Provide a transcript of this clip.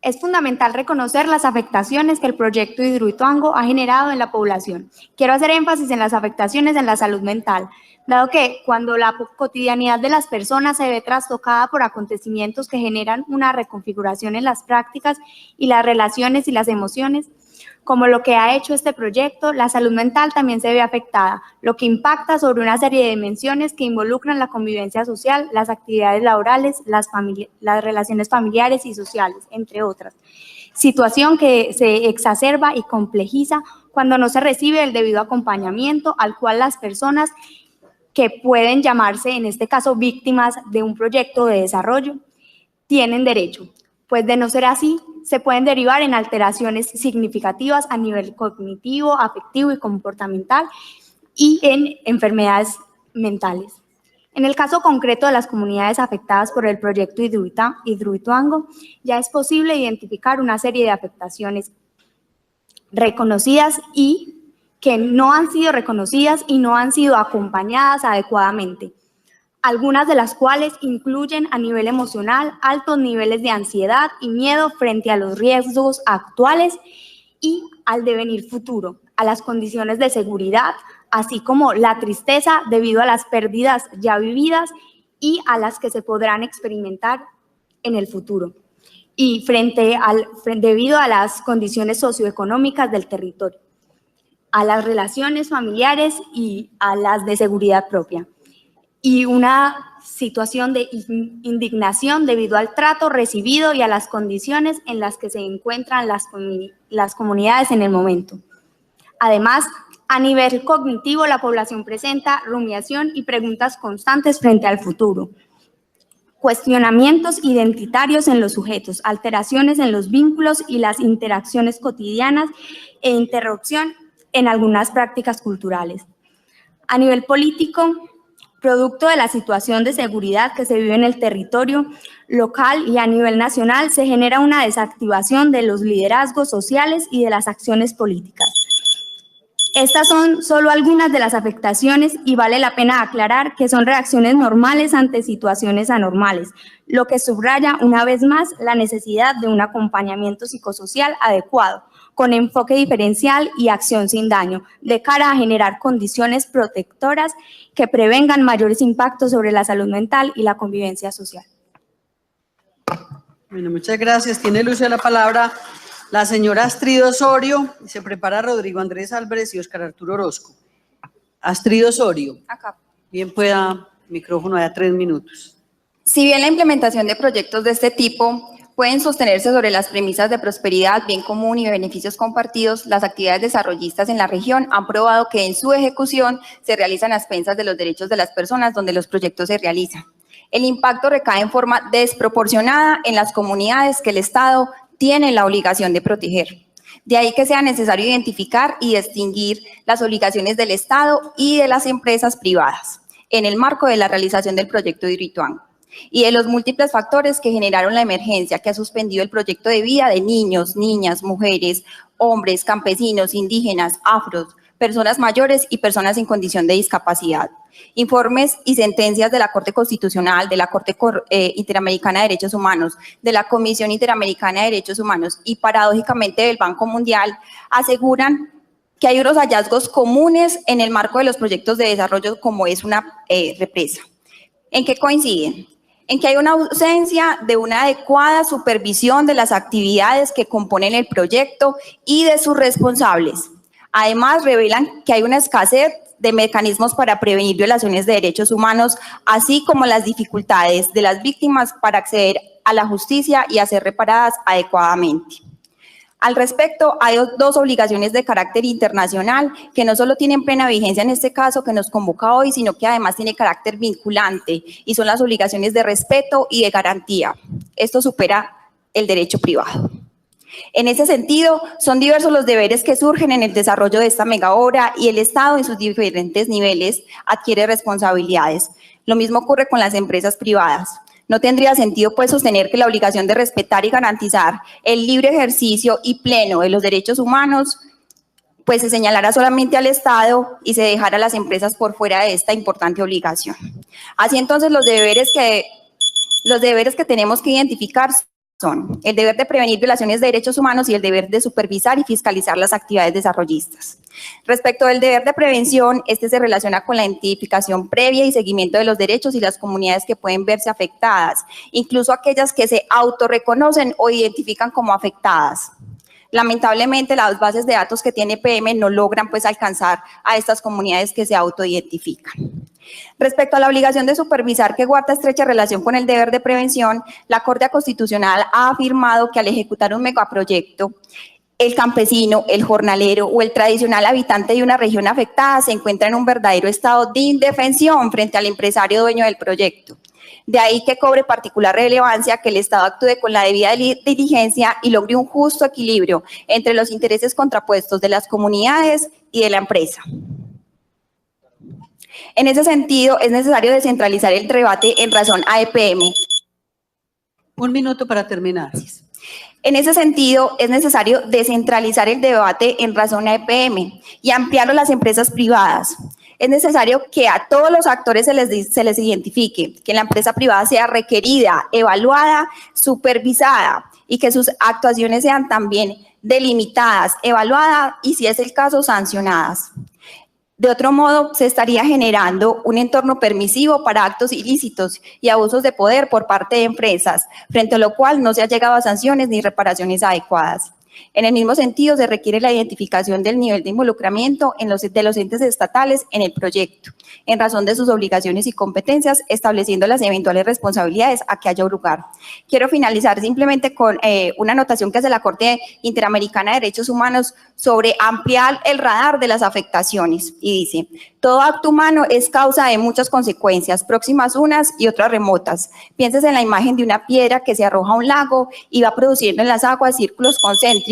Es fundamental reconocer las afectaciones que el proyecto Hidroituango ha generado en la población. Quiero hacer énfasis en las afectaciones en la salud mental, dado que cuando la cotidianidad de las personas se ve trastocada por acontecimientos que generan una reconfiguración en las prácticas y las relaciones y las emociones, como lo que ha hecho este proyecto, la salud mental también se ve afectada, lo que impacta sobre una serie de dimensiones que involucran la convivencia social, las actividades laborales, las relaciones familiares y sociales, entre otras. Situación que se exacerba y complejiza cuando no se recibe el debido acompañamiento al cual las personas que pueden llamarse, en este caso, víctimas de un proyecto de desarrollo, tienen derecho. Pues de no ser así, se pueden derivar en alteraciones significativas a nivel cognitivo, afectivo y comportamental y en enfermedades mentales. En el caso concreto de las comunidades afectadas por el proyecto Hidroituango, ya es posible identificar una serie de afectaciones reconocidas y que no han sido reconocidas y no han sido acompañadas adecuadamente, algunas de las cuales incluyen a nivel emocional altos niveles de ansiedad y miedo frente a los riesgos actuales y al devenir futuro, a las condiciones de seguridad, así como la tristeza debido a las pérdidas ya vividas y a las que se podrán experimentar en el futuro, y debido a las condiciones socioeconómicas del territorio, a las relaciones familiares y a las de seguridad propia, y una situación de indignación debido al trato recibido y a las condiciones en las que se encuentran las comunidades en el momento. Además, a nivel cognitivo, la población presenta rumiación y preguntas constantes frente al futuro, cuestionamientos identitarios en los sujetos, alteraciones en los vínculos y las interacciones cotidianas e interrupción en algunas prácticas culturales. A nivel político, producto de la situación de seguridad que se vive en el territorio local y a nivel nacional, se genera una desactivación de los liderazgos sociales y de las acciones políticas. Estas son solo algunas de las afectaciones y vale la pena aclarar que son reacciones normales ante situaciones anormales, lo que subraya una vez más la necesidad de un acompañamiento psicosocial adecuado, con enfoque diferencial y acción sin daño, de cara a generar condiciones protectoras que prevengan mayores impactos sobre la salud mental y la convivencia social. Bueno, muchas gracias. Tiene el uso de la palabra la señora Astrid Osorio, y se prepara Rodrigo Andrés Álvarez y Óscar Arturo Orozco. Astrid Osorio. Acá. Bien pueda, micrófono a 3 minutos. Si bien la implementación de proyectos de este tipo pueden sostenerse sobre las premisas de prosperidad, bien común y beneficios compartidos, las actividades desarrollistas en la región han probado que en su ejecución se realizan a expensas de los derechos de las personas donde los proyectos se realizan. El impacto recae en forma desproporcionada en las comunidades que el Estado tiene la obligación de proteger. De ahí que sea necesario identificar y distinguir las obligaciones del Estado y de las empresas privadas en el marco de la realización del proyecto Hidroituango y de los múltiples factores que generaron la emergencia que ha suspendido el proyecto de vida de niños, niñas, mujeres, hombres, campesinos, indígenas, afros, personas mayores y personas en condición de discapacidad. Informes y sentencias de la Corte Constitucional, de la Corte Interamericana de Derechos Humanos, de la Comisión Interamericana de Derechos Humanos y paradójicamente del Banco Mundial aseguran que hay unos hallazgos comunes en el marco de los proyectos de desarrollo como es una represa. ¿En qué coinciden? En que hay una ausencia de una adecuada supervisión de las actividades que componen el proyecto y de sus responsables. Además, revelan que hay una escasez de mecanismos para prevenir violaciones de derechos humanos, así como las dificultades de las víctimas para acceder a la justicia y a ser reparadas adecuadamente. Al respecto, hay dos obligaciones de carácter internacional que no solo tienen plena vigencia en este caso que nos convoca hoy, sino que además tiene carácter vinculante y son las obligaciones de respeto y de garantía. Esto supera el derecho privado. En ese sentido, son diversos los deberes que surgen en el desarrollo de esta megaobra y el Estado en sus diferentes niveles adquiere responsabilidades. Lo mismo ocurre con las empresas privadas. No tendría sentido pues sostener que la obligación de respetar y garantizar el libre ejercicio y pleno de los derechos humanos pues se señalara solamente al Estado y se dejara a las empresas por fuera de esta importante obligación. Así entonces los deberes que tenemos que identificar son el deber de prevenir violaciones de derechos humanos y el deber de supervisar y fiscalizar las actividades desarrollistas. Respecto del deber de prevención, este se relaciona con la identificación previa y seguimiento de los derechos y las comunidades que pueden verse afectadas, incluso aquellas que se autorreconocen o identifican como afectadas. Lamentablemente, las bases de datos que tiene PM no logran pues alcanzar a estas comunidades que se autoidentifican. Respecto a la obligación de supervisar, que guarda estrecha relación con el deber de prevención, la Corte Constitucional ha afirmado que al ejecutar un megaproyecto, el campesino, el jornalero o el tradicional habitante de una región afectada se encuentra en un verdadero estado de indefensión frente al empresario dueño del proyecto. De ahí que cobre particular relevancia que el Estado actúe con la debida diligencia y logre un justo equilibrio entre los intereses contrapuestos de las comunidades y de la empresa. En ese sentido, es necesario descentralizar el debate en razón a EPM. Un minuto para terminar. En ese sentido, es necesario descentralizar el debate en razón a EPM y ampliarlo a las empresas privadas. Es necesario que a todos los actores se les identifique, que la empresa privada sea requerida, evaluada, supervisada y que sus actuaciones sean también delimitadas, evaluadas y, si es el caso, sancionadas. De otro modo, se estaría generando un entorno permisivo para actos ilícitos y abusos de poder por parte de empresas, frente a lo cual no se ha llegado a sanciones ni reparaciones adecuadas. En el mismo sentido, se requiere la identificación del nivel de involucramiento de los entes estatales en el proyecto, en razón de sus obligaciones y competencias, estableciendo las eventuales responsabilidades a que haya lugar. Quiero finalizar simplemente con una anotación que hace la Corte Interamericana de Derechos Humanos sobre ampliar el radar de las afectaciones, y dice: todo acto humano es causa de muchas consecuencias, próximas unas y otras remotas. Pienses en la imagen de una piedra que se arroja a un lago y va produciendo en las aguas círculos concéntricos